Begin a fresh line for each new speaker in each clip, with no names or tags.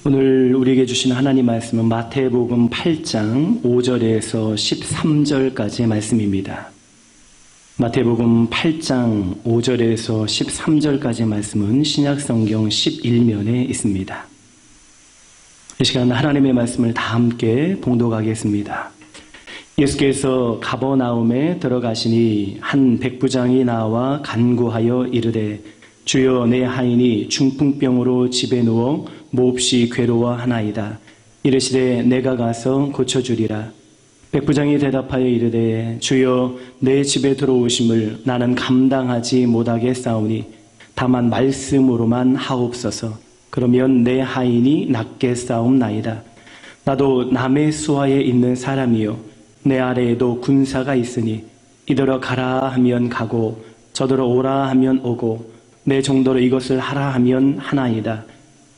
오늘 우리에게 주신 하나님 말씀은 마태복음 8장 5절에서 13절까지의 말씀입니다. 마태복음 8장 5절에서 13절까지의 말씀은 신약성경 11면에 있습니다. 이 시간 하나님의 말씀을 다 함께 봉독하겠습니다. 예수께서 가버나움에 들어가시니 한 백부장이 나와 간구하여 이르되 주여 내 하인이 중풍병으로 집에 누워 몹시 괴로워하나이다. 이르시되 내가 가서 고쳐주리라. 백부장이 대답하여 이르되 주여 내 집에 들어오심을 나는 감당하지 못하겠사오니 다만 말씀으로만 하옵소서. 그러면 내 하인이 낫겠사옵나이다. 나도 남의 수하에 있는 사람이요 내 아래에도 군사가 있으니 이더러 가라 하면 가고 저더러 오라 하면 오고 내 정도로 이것을 하라 하면 하나이다.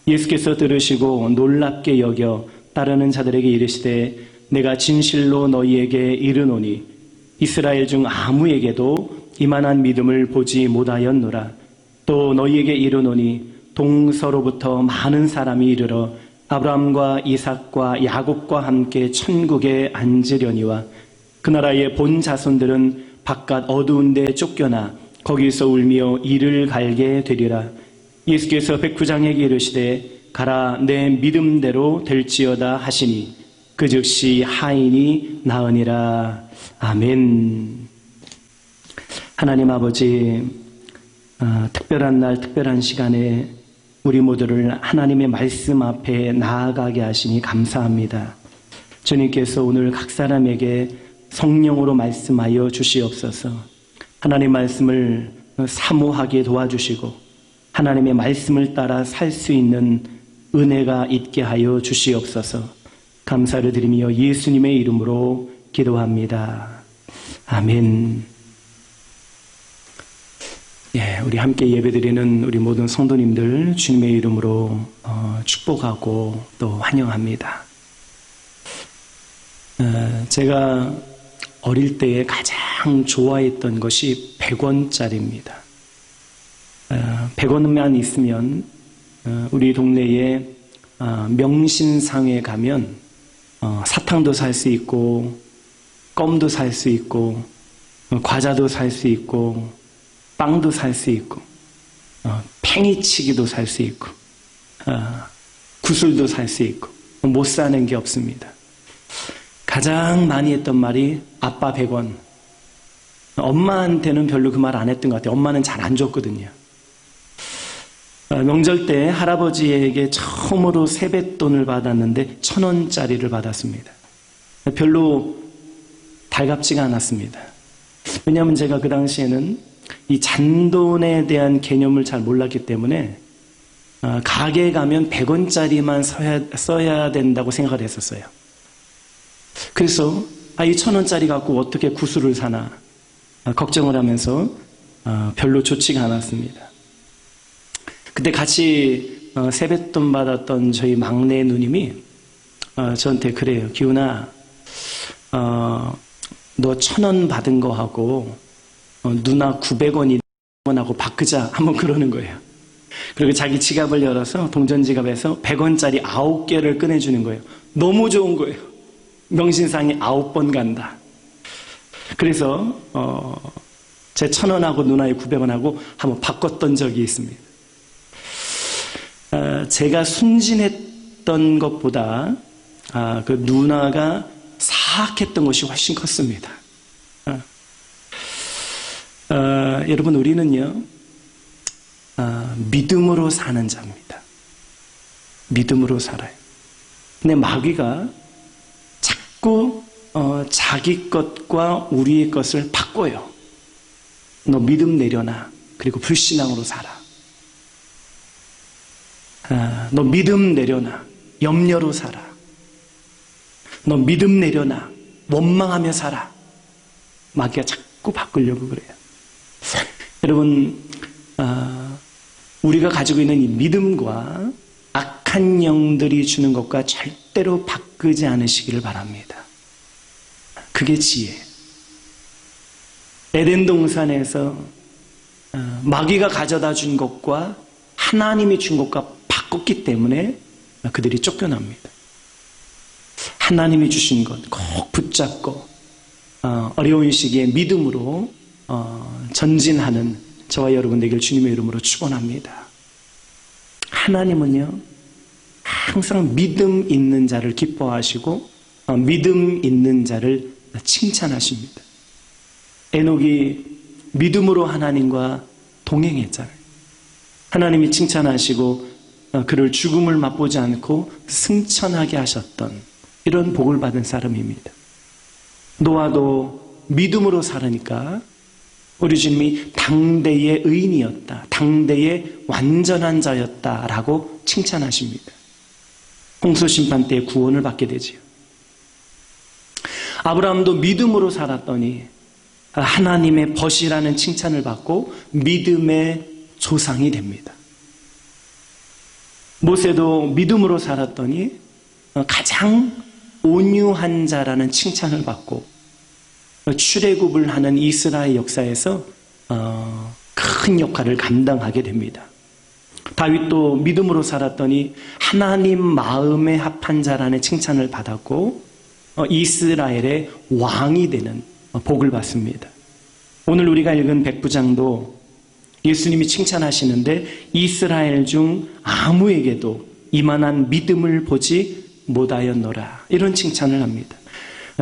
예수께서 들으시고 놀랍게 여겨 따르는 자들에게 이르시되 내가 진실로 너희에게 이르노니 이스라엘 중 아무에게도 이만한 믿음을 보지 못하였노라. 또 너희에게 이르노니 동서로부터 많은 사람이 이르러 아브라함과 이삭과 야곱과 함께 천국에 앉으려니와 그 나라의 본 자손들은 바깥 어두운 데 쫓겨나 거기서 울며 이를 갈게 되리라. 예수께서 백부장에게 이르시되 가라 내 믿음대로 될지어다 하시니 그 즉시 하인이 나으니라. 아멘. 하나님 아버지, 특별한 날 특별한 시간에 우리 모두를 하나님의 말씀 앞에 나아가게 하시니 감사합니다. 주님께서 오늘 각 사람에게 성령으로 말씀하여 주시옵소서. 하나님 말씀을 사모하게 도와주시고 하나님의 말씀을 따라 살 수 있는 은혜가 있게 하여 주시옵소서. 감사를 드리며 예수님의 이름으로 기도합니다. 아멘. 우리 함께 예배드리는 우리 모든 성도님들 주님의 이름으로 축복하고 또 환영합니다. 제가 어릴 때에 가장 좋아했던 것이 100원짜리입니다. 100원만 있으면 우리 동네에 명신상에 가면 사탕도 살 수 있고 껌도 살 수 있고 과자도 살 수 있고 빵도 살 수 있고 팽이치기도 살 수 있고 구슬도 살 수 있고 못 사는 게 없습니다. 가장 많이 했던 말이 아빠 100원. 엄마한테는 별로 그 말 안 했던 것 같아요. 엄마는 잘 안 줬거든요. 명절 때 할아버지에게 처음으로 세뱃돈을 받았는데 1000원짜리를 받았습니다. 별로 달갑지가 않았습니다. 왜냐하면 제가 그 당시에는 이 잔돈에 대한 개념을 잘 몰랐기 때문에 가게에 가면 100원짜리만 써야 된다고 생각을 했었어요. 그래서 이 1000원짜리 갖고 어떻게 구슬을 사나 걱정을 하면서 별로 좋지가 않았습니다. 그때 같이 세뱃돈 받았던 저희 막내 누님이 저한테 그래요. 기훈아, 너 1000원 받은 거하고 누나 900원이 하고 바꾸자 한번 그러는 거예요. 그리고 자기 지갑을 열어서 동전 지갑에서 100원짜리 9개를 꺼내주는 거예요. 너무 좋은 거예요. 명신상이 9번 간다. 그래서 제 1000원하고 누나의 900원하고 한번 바꿨던 적이 있습니다. 제가 순진했던 것보다 그 누나가 사악했던 것이 훨씬 컸습니다. 여러분, 우리는요 믿음으로 사는 자입니다. 믿음으로 살아요. 근데 마귀가 자꾸 자기 것과 우리의 것을 바꿔요. 너 믿음 내려놔. 그리고 불신앙으로 살아. 너 믿음 내려놔. 염려로 살아. 너 믿음 내려놔. 원망하며 살아. 마귀가 자꾸 바꾸려고 그래요. 여러분, 우리가 가지고 있는 이 믿음과 악한 영들이 주는 것과 절대로 바꾸지 않으시기를 바랍니다. 그게 지혜. 에덴 동산에서 마귀가 가져다 준 것과 하나님이 준 것과 바꿨기 때문에 그들이 쫓겨납니다. 하나님이 주신 것 꼭 붙잡고 어려운 시기에 믿음으로 전진하는 저와 여러분 되길 주님의 이름으로 축원합니다. 하나님은요 항상 믿음 있는 자를 기뻐하시고 믿음 있는 자를 칭찬하십니다. 에녹이 믿음으로 하나님과 동행했잖아요. 하나님이 칭찬하시고 그를 죽음을 맛보지 않고 승천하게 하셨던 이런 복을 받은 사람입니다. 노아도 믿음으로 살으니까 우리 주님이 당대의 의인이었다, 당대의 완전한 자였다라고 칭찬하십니다. 홍수심판 때 구원을 받게 되지요. 아브라함도 믿음으로 살았더니 하나님의 벗이라는 칭찬을 받고 믿음의 조상이 됩니다. 모세도 믿음으로 살았더니 가장 온유한 자라는 칭찬을 받고 출애굽을 하는 이스라엘 역사에서 큰 역할을 감당하게 됩니다. 다윗도 믿음으로 살았더니 하나님 마음에 합한 자라는 칭찬을 받았고 이스라엘의 왕이 되는 복을 받습니다. 오늘 우리가 읽은 백부장도 예수님이 칭찬하시는데 이스라엘 중 아무에게도 이만한 믿음을 보지 못하였노라 이런 칭찬을 합니다.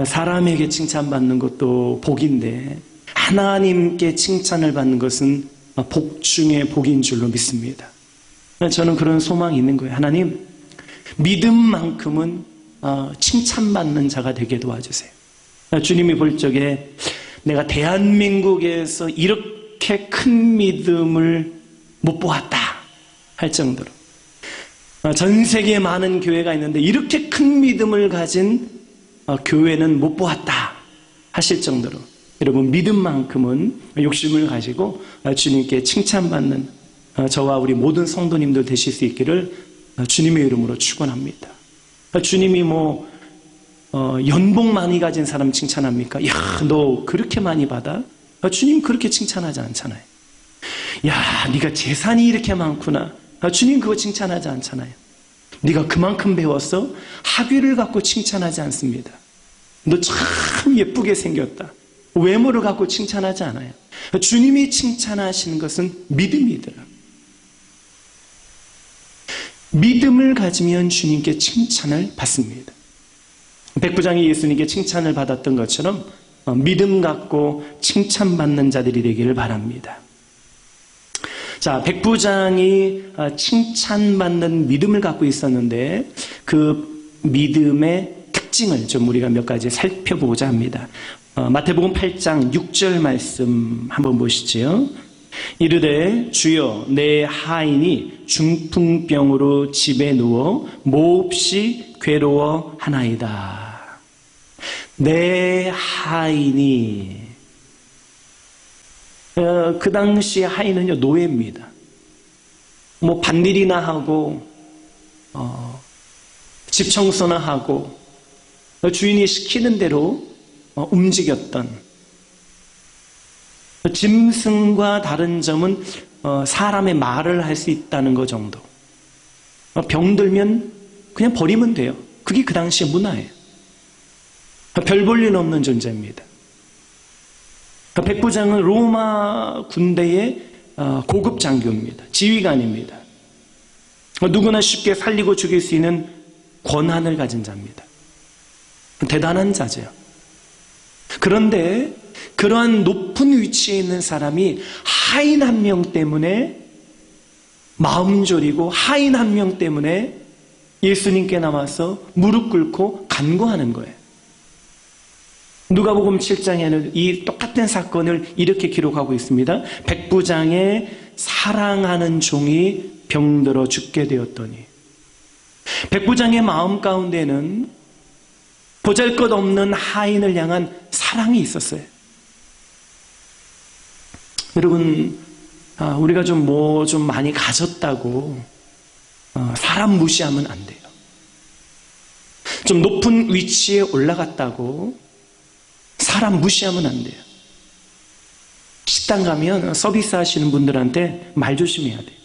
사람에게 칭찬받는 것도 복인데 하나님께 칭찬을 받는 것은 복 중에 복인 줄로 믿습니다. 저는 그런 소망이 있는 거예요. 하나님 믿음만큼은 칭찬받는 자가 되게 도와주세요. 주님이 볼 적에 내가 대한민국에서 이렇게 큰 믿음을 못 보았다 할 정도로 전 세계에 많은 교회가 있는데 이렇게 큰 믿음을 가진 교회는 못 보았다 하실 정도로 여러분 믿음만큼은 욕심을 가지고 주님께 칭찬받는 저와 우리 모든 성도님들 되실 수 있기를 주님의 이름으로 축원합니다. 주님이 연봉 많이 가진 사람 칭찬합니까? 야, 너 그렇게 많이 받아? 주님 그렇게 칭찬하지 않잖아요. 야, 네가 재산이 이렇게 많구나. 주님 그거 칭찬하지 않잖아요. 네가 그만큼 배웠어? 학위를 갖고 칭찬하지 않습니다. 너 참 예쁘게 생겼다. 외모를 갖고 칭찬하지 않아요. 주님이 칭찬하시는 것은 믿음이더라. 믿음을 가지면 주님께 칭찬을 받습니다. 백부장이 예수님께 칭찬을 받았던 것처럼 믿음 갖고 칭찬받는 자들이 되기를 바랍니다. 자, 백부장이 칭찬받는 믿음을 갖고 있었는데 그 믿음의 특징을 좀 우리가 몇 가지 살펴보고자 합니다. 마태복음 8장 6절 말씀 한번 보시죠. 이르되 주여 내 하인이 중풍병으로 집에 누워 몹시 괴로워하나이다. 내 하인이 그 당시 하인은요 노예입니다. 밭일이나 하고 집 청소나 하고 주인이 시키는 대로 움직였던 짐승과 다른 점은 사람의 말을 할 수 있다는 것 정도. 병들면 그냥 버리면 돼요. 그게 그 당시의 문화예요. 별 볼 일 없는 존재입니다. 백부장은 로마 군대의 고급 장교입니다. 지휘관입니다. 누구나 쉽게 살리고 죽일 수 있는 권한을 가진 자입니다. 대단한 자죠. 그런데 그러한 높은 위치에 있는 사람이 하인 한 명 때문에 마음 졸이고 하인 한 명 때문에 예수님께 나와서 무릎 꿇고 간구하는 거예요. 누가복음 7장에는 이 똑같은 사건을 이렇게 기록하고 있습니다. 백부장의 사랑하는 종이 병들어 죽게 되었더니 백부장의 마음 가운데는 보잘것없는 하인을 향한 사랑이 있었어요. 여러분 우리가 좀 많이 가졌다고 사람 무시하면 안 돼요. 좀 높은 위치에 올라갔다고 사람 무시하면 안 돼요. 식당 가면 서비스 하시는 분들한테 말 조심해야 돼요.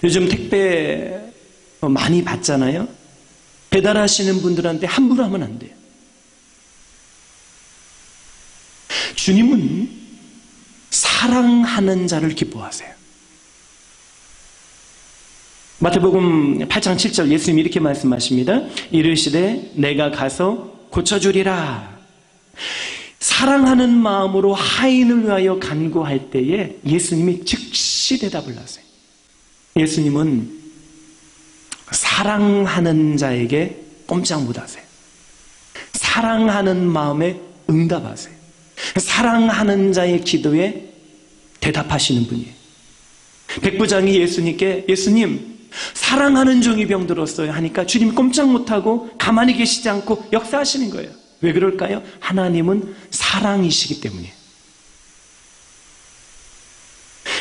요즘 택배 많이 받잖아요. 배달하시는 분들한테 함부로 하면 안 돼요. 주님은 사랑하는 자를 기뻐하세요. 마태복음 8장 7절 예수님이 이렇게 말씀하십니다. 이르시되 내가 가서 고쳐주리라. 사랑하는 마음으로 하인을 위하여 간구할 때에 예수님이 즉시 대답을 하세요. 예수님은 사랑하는 자에게 꼼짝 못하세요. 사랑하는 마음에 응답하세요. 사랑하는 자의 기도에 대답하시는 분이에요. 백부장이 예수님께 예수님 사랑하는 종이 병들었어요 하니까 주님 꼼짝 못하고 가만히 계시지 않고 역사하시는 거예요. 왜 그럴까요? 하나님은 사랑이시기 때문이에요.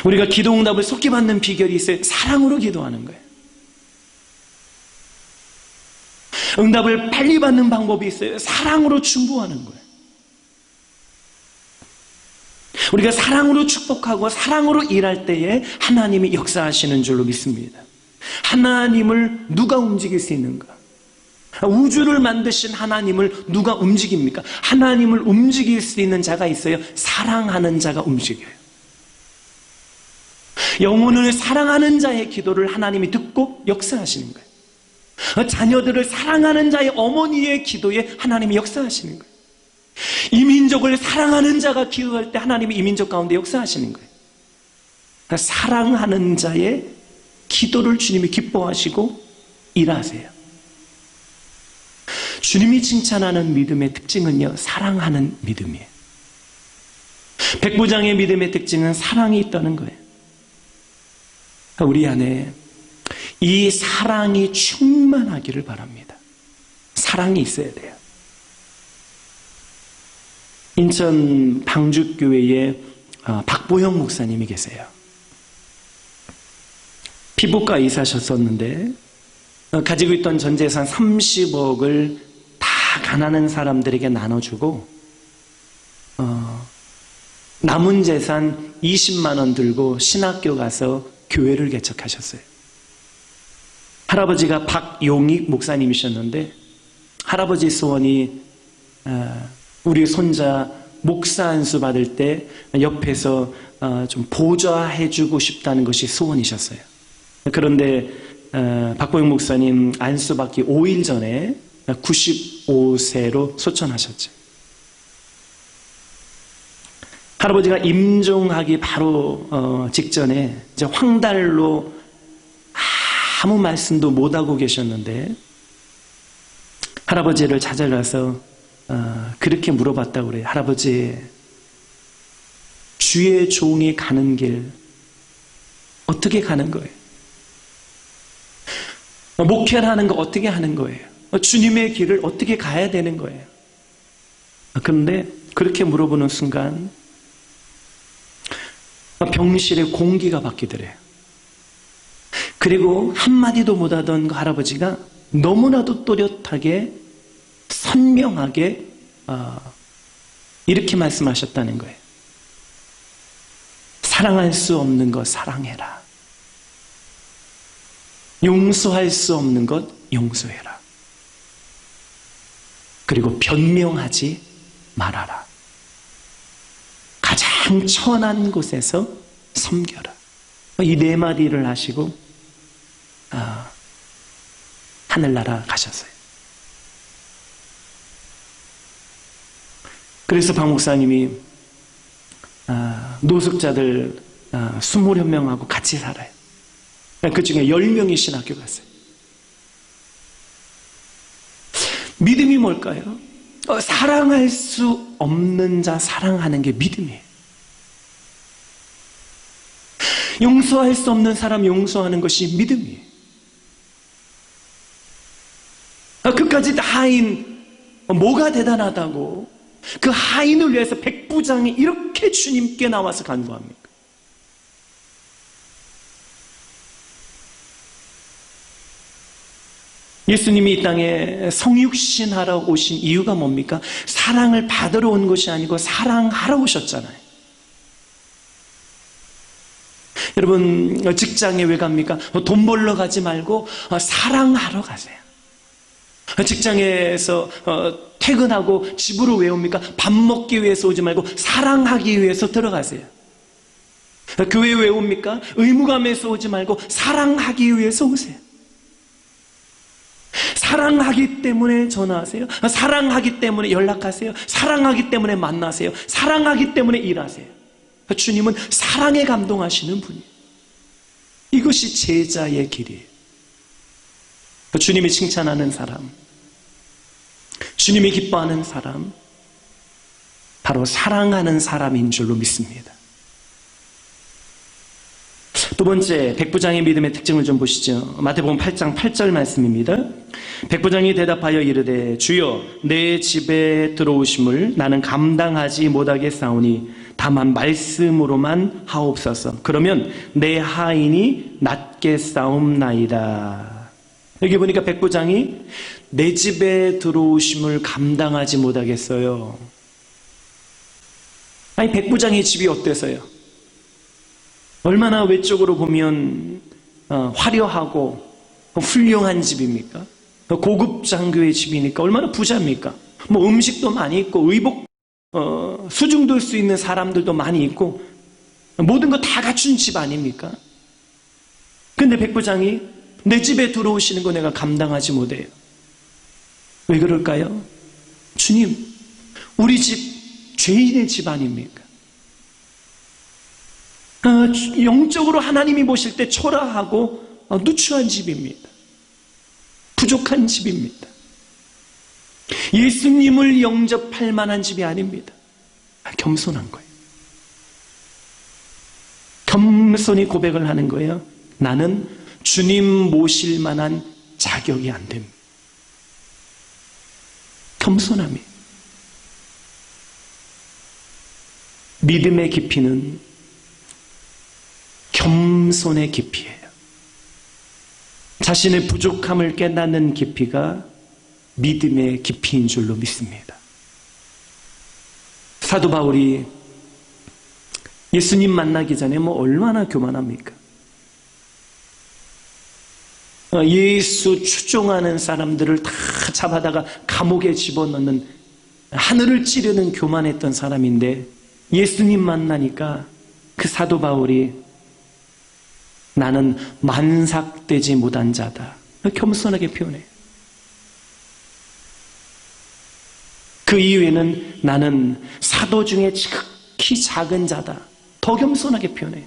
우리가 기도 응답을 속히 받는 비결이 있어요. 사랑으로 기도하는 거예요. 응답을 빨리 받는 방법이 있어요. 사랑으로 충고하는 거예요. 우리가 사랑으로 축복하고 사랑으로 일할 때에 하나님이 역사하시는 줄로 믿습니다. 하나님을 누가 움직일 수 있는가? 우주를 만드신 하나님을 누가 움직입니까? 하나님을 움직일 수 있는 자가 있어요. 사랑하는 자가 움직여요. 영혼을 사랑하는 자의 기도를 하나님이 듣고 역사하시는 거예요. 자녀들을 사랑하는 자의 어머니의 기도에 하나님이 역사하시는 거예요. 이민족을 사랑하는 자가 기도할 때 하나님이 이민족 가운데 역사하시는 거예요. 그러니까 사랑하는 자의 기도를 주님이 기뻐하시고 일하세요. 주님이 칭찬하는 믿음의 특징은요, 사랑하는 믿음이에요. 백부장의 믿음의 특징은 사랑이 있다는 거예요. 우리 안에 이 사랑이 충만하기를 바랍니다. 사랑이 있어야 돼요. 인천 방주교회에 박보영 목사님이 계세요. 피부과 의사셨었는데 가지고 있던 전 재산 30억을 다 가난한 사람들에게 나눠주고 남은 재산 20만 원 들고 신학교 가서 교회를 개척하셨어요. 할아버지가 박용익 목사님이셨는데 할아버지 소원이 우리 손자 목사 안수 받을 때 옆에서 좀 보좌해주고 싶다는 것이 소원이셨어요. 그런데 박보영 목사님 안수 받기 5일 전에 95세로 소천하셨죠. 할아버지가 임종하기 바로 직전에 이제 황달로 아무 말씀도 못하고 계셨는데 할아버지를 찾아가서 그렇게 물어봤다고 그래요. 할아버지, 주의 종이 가는 길 어떻게 가는 거예요? 목회를 하는 거 어떻게 하는 거예요? 주님의 길을 어떻게 가야 되는 거예요? 그런데 그렇게 물어보는 순간 병실에 공기가 바뀌더래요. 그리고 한마디도 못하던 그 할아버지가 너무나도 또렷하게 선명하게 이렇게 말씀하셨다는 거예요. 사랑할 수 없는 것 사랑해라. 용서할 수 없는 것 용서해라. 그리고 변명하지 말아라. 가장 천한 곳에서 섬겨라. 이 네 마디를 하시고 하늘나라 가셨어요. 그래서 박 목사님이 노숙자들 20여 명하고 같이 살아요. 그 중에 10명이 신학교 갔어요. 믿음이 뭘까요? 사랑할 수 없는 자 사랑하는 게 믿음이에요. 용서할 수 없는 사람 용서하는 것이 믿음이에요. 그까지 하인 뭐가 대단하다고 그 하인을 위해서 백부장이 이렇게 주님께 나와서 간구합니까? 예수님이 이 땅에 성육신하러 오신 이유가 뭡니까? 사랑을 받으러 온 것이 아니고 사랑하러 오셨잖아요. 여러분, 직장에 왜 갑니까? 돈 벌러 가지 말고 사랑하러 가세요. 직장에서 퇴근하고 집으로 왜 옵니까? 밥 먹기 위해서 오지 말고 사랑하기 위해서 들어가세요. 교회 왜 옵니까? 의무감에서 오지 말고 사랑하기 위해서 오세요. 사랑하기 때문에 전화하세요. 사랑하기 때문에 연락하세요. 사랑하기 때문에 만나세요. 사랑하기 때문에 일하세요. 주님은 사랑에 감동하시는 분이에요. 이것이 제자의 길이에요. 주님이 칭찬하는 사람, 주님이 기뻐하는 사람, 바로 사랑하는 사람인 줄로 믿습니다. 두 번째, 백부장의 믿음의 특징을 좀 보시죠. 마태복음 8장 8절 말씀입니다. 백부장이 대답하여 이르되 주여 내 집에 들어오심을 나는 감당하지 못하겠사오니 다만 말씀으로만 하옵소서. 그러면 내 하인이 낫겠사옵나이다. 여기 보니까 백부장이 내 집에 들어오심을 감당하지 못하겠어요. 아니, 백부장의 집이 어때서요? 얼마나 외적으로 보면 화려하고 훌륭한 집입니까? 고급 장교의 집이니까 얼마나 부자입니까? 뭐 음식도 많이 있고 의복 수중 둘 수 있는 사람들도 많이 있고 모든 거 다 갖춘 집 아닙니까? 근데 백부장이 내 집에 들어오시는 거 내가 감당하지 못해요. 왜 그럴까요? 주님, 우리 집 죄인의 집 아닙니까? 영적으로 하나님이 보실 때 초라하고 누추한 집입니다. 부족한 집입니다. 예수님을 영접할 만한 집이 아닙니다. 겸손한 거예요. 겸손히 고백을 하는 거예요. 나는 주님 모실 만한 자격이 안 됩니다. 겸손함이. 믿음의 깊이는 겸손의 깊이예요. 자신의 부족함을 깨닫는 깊이가 믿음의 깊이인 줄로 믿습니다. 사도 바울이 예수님 만나기 전에 얼마나 교만합니까? 예수 추종하는 사람들을 다 잡아다가 감옥에 집어넣는, 하늘을 찌르는 교만했던 사람인데 예수님 만나니까 그 사도 바울이 나는 만삭되지 못한 자다, 겸손하게 표현해요. 그 이후에는 나는 사도 중에 지극히 작은 자다, 더 겸손하게 표현해요.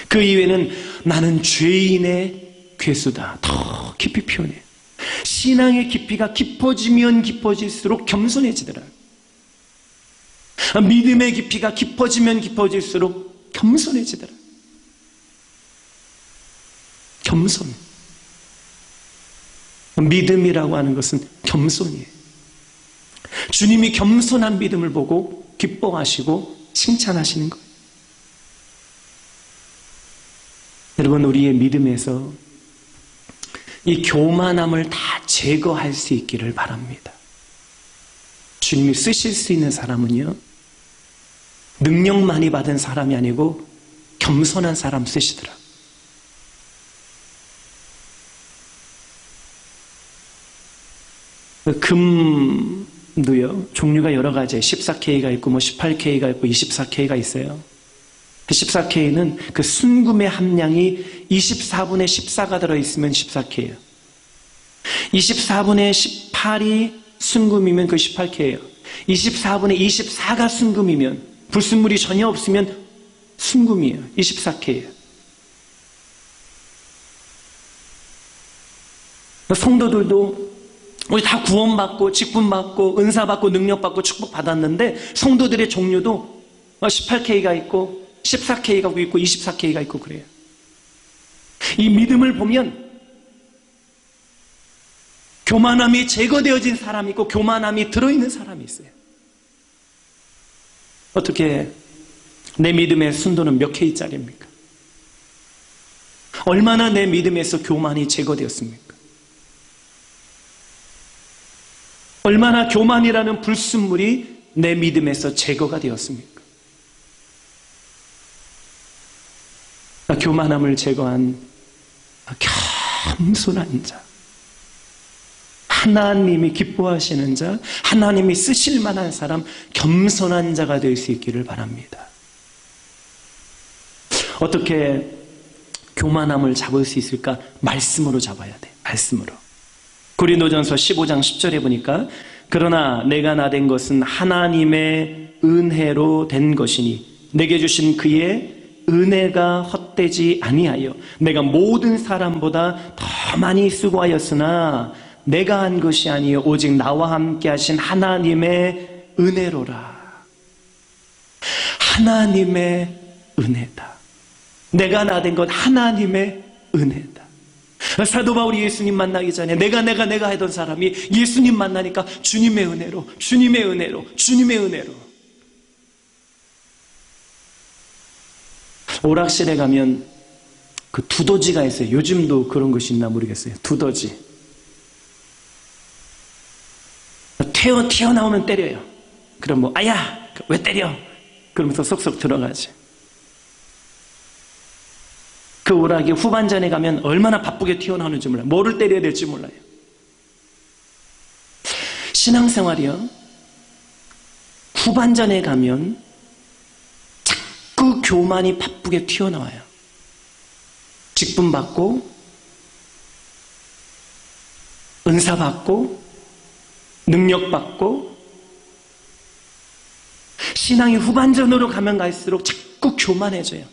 그 이후에는 나는 죄인의 괴수다, 더 깊이 표현해요. 신앙의 깊이가 깊어지면 깊어질수록 겸손해지더라고요. 믿음의 깊이가 깊어지면 깊어질수록 겸손해지더라고요. 겸손. 믿음이라고 하는 것은 겸손이에요. 주님이 겸손한 믿음을 보고 기뻐하시고 칭찬하시는 거예요. 여러분, 우리의 믿음에서 이 교만함을 다 제거할 수 있기를 바랍니다. 주님이 쓰실 수 있는 사람은요, 능력 많이 받은 사람이 아니고 겸손한 사람 쓰시더라. 금도요, 종류가 여러 가지예요. 14K가 있고 18K가 있고 24K가 있어요. 14K는 그 순금의 함량이 24분의 14가 들어있으면 14K예요. 24분의 18이 순금이면 그 18K예요. 24분의 24가 순금이면, 불순물이 전혀 없으면 순금이에요. 24K예요. 성도들도 우리 다 구원받고 직분받고 은사받고 능력받고 축복받았는데 성도들의 종류도 18K가 있고 14K가 있고 24K가 있고 그래요. 이 믿음을 보면 교만함이 제거되어진 사람이 있고 교만함이 들어있는 사람이 있어요. 어떻게 내 믿음의 순도는 몇 K짜리입니까? 얼마나 내 믿음에서 교만이 제거되었습니까? 얼마나 교만이라는 불순물이 내 믿음에서 제거가 되었습니까? 교만함을 제거한 겸손한 자, 하나님이 기뻐하시는 자, 하나님이 쓰실 만한 사람, 겸손한 자가 될 수 있기를 바랍니다. 어떻게 교만함을 잡을 수 있을까? 말씀으로 잡아야 돼. 말씀으로. 고린도전서 15장 10절에 보니까 그러나 내가 나된 것은 하나님의 은혜로 된 것이니 내게 주신 그의 은혜가 헛되지 아니하여 내가 모든 사람보다 더 많이 수고하였으나 내가 한 것이 아니요 오직 나와 함께 하신 하나님의 은혜로라. 하나님의 은혜다. 내가 나된 것 하나님의 은혜다. 사도 바울이 예수님 만나기 전에 내가 하던 사람이 예수님 만나니까 주님의 은혜로, 주님의 은혜로, 주님의 은혜로. 오락실에 가면 그 두더지가 있어요. 요즘도 그런 것이 있나 모르겠어요. 두더지. 튀어나오면 때려요. 그럼 뭐 아야 왜 때려? 그러면서 쏙쏙 들어가지. 그 오락이 후반전에 가면 얼마나 바쁘게 튀어나오는지 몰라요. 뭐를 때려야 될지 몰라요. 신앙생활이요, 후반전에 가면 자꾸 교만이 바쁘게 튀어나와요. 직분 받고 은사 받고 능력 받고. 신앙이 후반전으로 가면 갈수록 자꾸 교만해져요.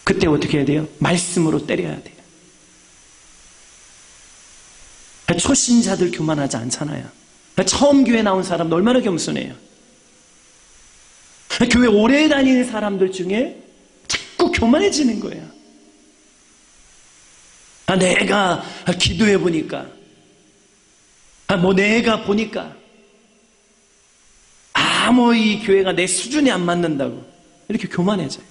그때 어떻게 해야 돼요? 말씀으로 때려야 돼요. 초신자들 교만하지 않잖아요. 처음 교회 나온 사람도 얼마나 겸손해요. 교회 오래 다니는 사람들 중에 자꾸 교만해지는 거예요. 내가 기도해 보니까, 내가 보니까, 이 교회가 내 수준에 안 맞는다고 이렇게 교만해져요.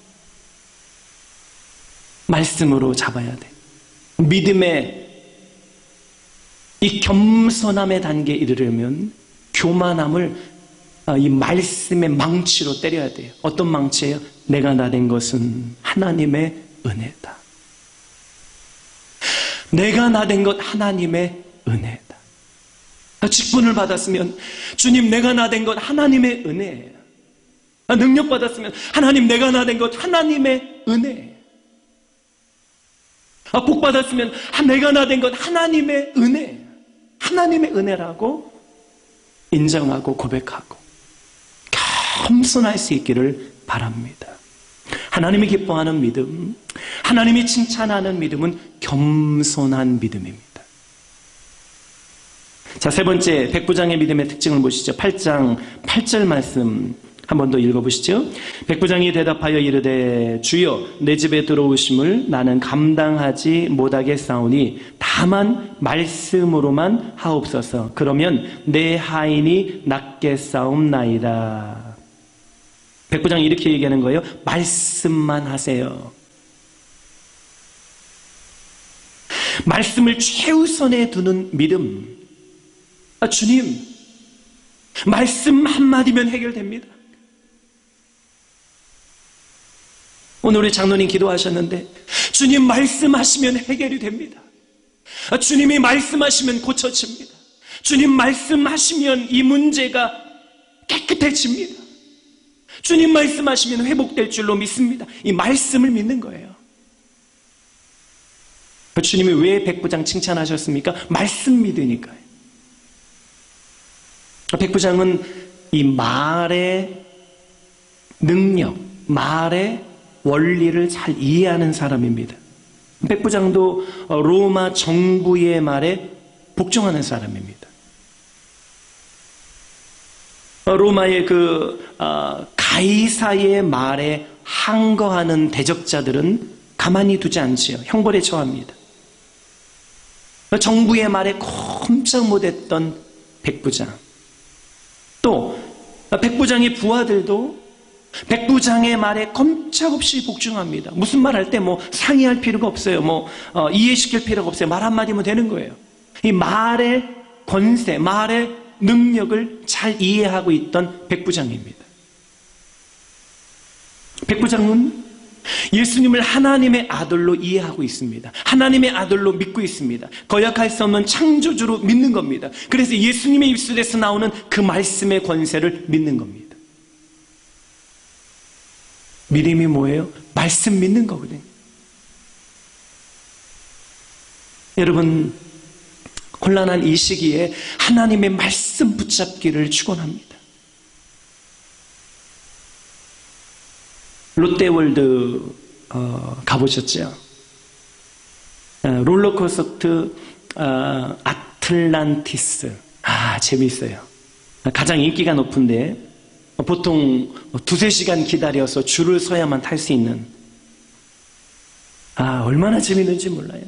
말씀으로 잡아야 돼. 믿음의 이 겸손함의 단계에 이르려면 교만함을 이 말씀의 망치로 때려야 돼요. 어떤 망치예요? 내가 나된 것은 하나님의 은혜다. 내가 나된 것 하나님의 은혜다. 직분을 받았으면 주님 내가 나된 것 하나님의 은혜예요. 능력 받았으면 하나님 내가 나된 것 하나님의 은혜예요. 복 받았으면 내가 나된 것 하나님의 은혜예요. 하나님의 은혜라고 인정하고 고백하고 겸손할 수 있기를 바랍니다. 하나님이 기뻐하는 믿음, 하나님이 칭찬하는 믿음은 겸손한 믿음입니다. 자, 세 번째 백부장의 믿음의 특징을 보시죠. 8장 8절 말씀 한 번 더 읽어보시죠. 백부장이 대답하여 이르되 주여 내 집에 들어오심을 나는 감당하지 못하겠사오니 다만 말씀으로만 하옵소서. 그러면 내 하인이 낫겠사옵나이다. 백부장이 이렇게 얘기하는 거예요. 말씀만 하세요. 말씀을 최우선에 두는 믿음. 주님, 말씀 한마디면 해결됩니다. 오늘 우리 장로님 기도하셨는데 주님 말씀하시면 해결이 됩니다. 주님이 말씀하시면 고쳐집니다. 주님 말씀하시면 이 문제가 깨끗해집니다. 주님 말씀하시면 회복될 줄로 믿습니다. 이 말씀을 믿는 거예요. 주님이 왜 백부장 칭찬하셨습니까? 말씀 믿으니까요. 백부장은 이 말의 능력, 말의 원리를 잘 이해하는 사람입니다. 백부장도 로마 정부의 말에 복종하는 사람입니다. 로마의 가이사의 말에 항거하는 대적자들은 가만히 두지 않지요. 형벌에 처합니다. 정부의 말에 꼼짝 못했던 백부장, 또 백부장의 부하들도 백부장의 말에 꼼짝없이 복종합니다. 무슨 말 할 때 상의할 필요가 없어요. 이해시킬 필요가 없어요. 말 한마디면 되는 거예요. 이 말의 권세, 말의 능력을 잘 이해하고 있던 백부장입니다. 백부장은 예수님을 하나님의 아들로 이해하고 있습니다. 하나님의 아들로 믿고 있습니다. 거역할 수 없는 창조주로 믿는 겁니다. 그래서 예수님의 입술에서 나오는 그 말씀의 권세를 믿는 겁니다. 믿음이 뭐예요? 말씀 믿는 거거든요. 여러분, 곤란한 이 시기에 하나님의 말씀 붙잡기를 축원합니다. 롯데월드 가보셨죠? 롤러코스터 아틀란티스. 재미있어요. 가장 인기가 높은데 보통 2-3시간 기다려서 줄을 서야만 탈 수 있는, 얼마나 재미있는지 몰라요.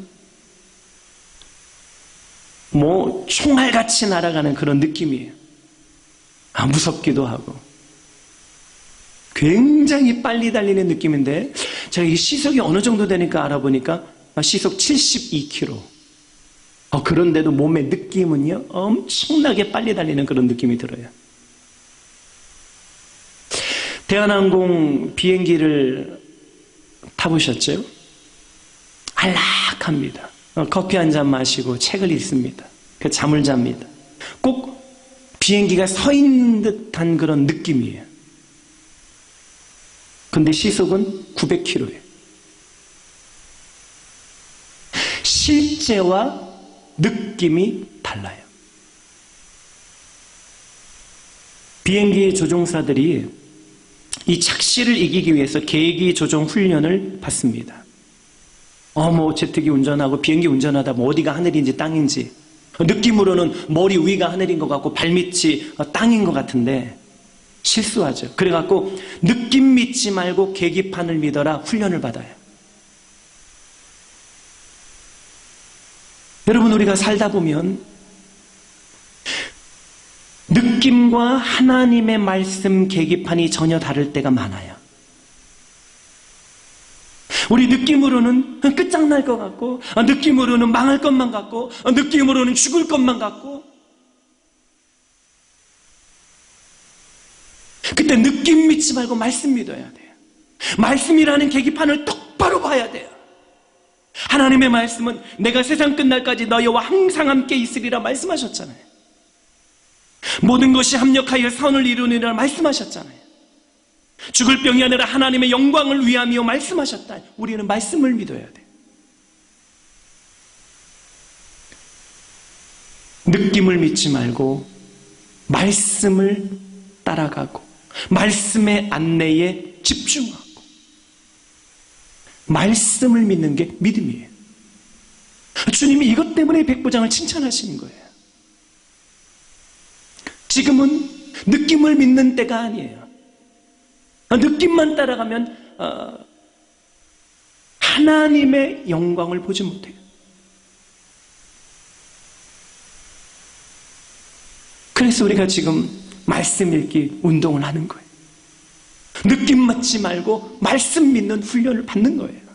총알같이 날아가는 그런 느낌이에요. 무섭기도 하고 굉장히 빨리 달리는 느낌인데, 제가 이 시속이 어느 정도 되니까 알아보니까 시속 72km. 그런데도 몸의 느낌은요, 엄청나게 빨리 달리는 그런 느낌이 들어요. 대한항공 비행기를 타보셨죠? 안락합니다. 커피 한 잔 마시고 책을 읽습니다. 잠을 잡니다. 꼭 비행기가 서 있는 듯한 그런 느낌이에요. 근데 시속은 900km예요. 실제와 느낌이 달라요. 비행기 조종사들이 이 착시를 이기기 위해서 계기 조종 훈련을 받습니다. 제트기 운전하고 비행기 운전하다 어디가 하늘인지 땅인지, 느낌으로는 머리 위가 하늘인 것 같고 발밑이 땅인 것 같은데 실수하죠. 그래갖고 느낌 믿지 말고 계기판을 믿어라 훈련을 받아요. 여러분, 우리가 살다 보면 느낌과 하나님의 말씀 계기판이 전혀 다를 때가 많아요. 우리 느낌으로는 끝장날 것 같고, 느낌으로는 망할 것만 같고, 느낌으로는 죽을 것만 같고, 그때 느낌 믿지 말고 말씀 믿어야 돼요. 말씀이라는 계기판을 똑바로 봐야 돼요. 하나님의 말씀은 내가 세상 끝날까지 너희와 항상 함께 있으리라 말씀하셨잖아요. 모든 것이 합력하여 선을 이루느니라 말씀하셨잖아요. 죽을 병이 아니라 하나님의 영광을 위함이요 말씀하셨다. 우리는 말씀을 믿어야 돼요. 느낌을 믿지 말고 말씀을 따라가고 말씀의 안내에 집중하고 말씀을 믿는 게 믿음이에요. 주님이 이것 때문에 백부장을 칭찬하시는 거예요. 지금은 느낌을 믿는 때가 아니에요. 느낌만 따라가면 하나님의 영광을 보지 못해요. 그래서 우리가 지금 말씀 읽기 운동을 하는 거예요. 느낌 맞지 말고 말씀 믿는 훈련을 받는 거예요.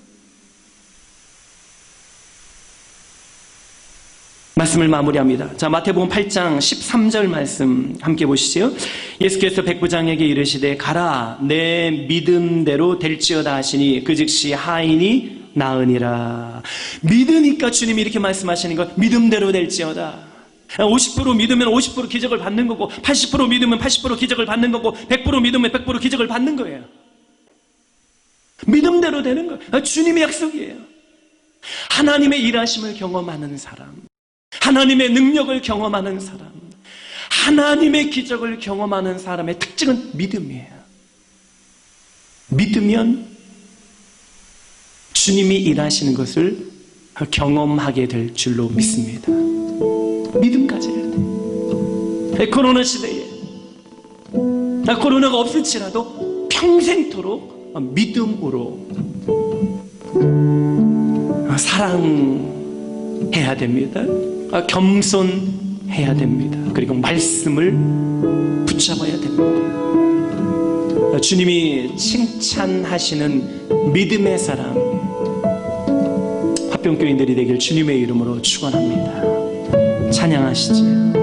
말씀을 마무리합니다. 자, 마태복음 8장 13절 말씀 함께 보시죠. 예수께서 백부장에게 이르시되 가라 내 믿음대로 될지어다 하시니 그 즉시 하인이 나으니라. 믿으니까 주님이 이렇게 말씀하시는 거, 믿음대로 될지어다. 50% 믿으면 50% 기적을 받는 거고, 80% 믿으면 80% 기적을 받는 거고, 100% 믿으면 100% 기적을 받는 거예요. 믿음대로 되는 거예요. 주님의 약속이에요. 하나님의 일하심을 경험하는 사람, 하나님의 능력을 경험하는 사람, 하나님의 기적을 경험하는 사람의 특징은 믿음이에요. 믿으면 주님이 일하시는 것을 경험하게 될 줄로 믿습니다. 믿음 가져야 돼. 코로나 시대에 코로나가 없을지라도 평생토록 믿음으로 사랑해야 됩니다. 겸손해야 됩니다. 그리고 말씀을 붙잡아야 됩니다. 주님이 칭찬하시는 믿음의 사람, 화평교인들이 되길 주님의 이름으로 축원합니다. 찬양하시지요.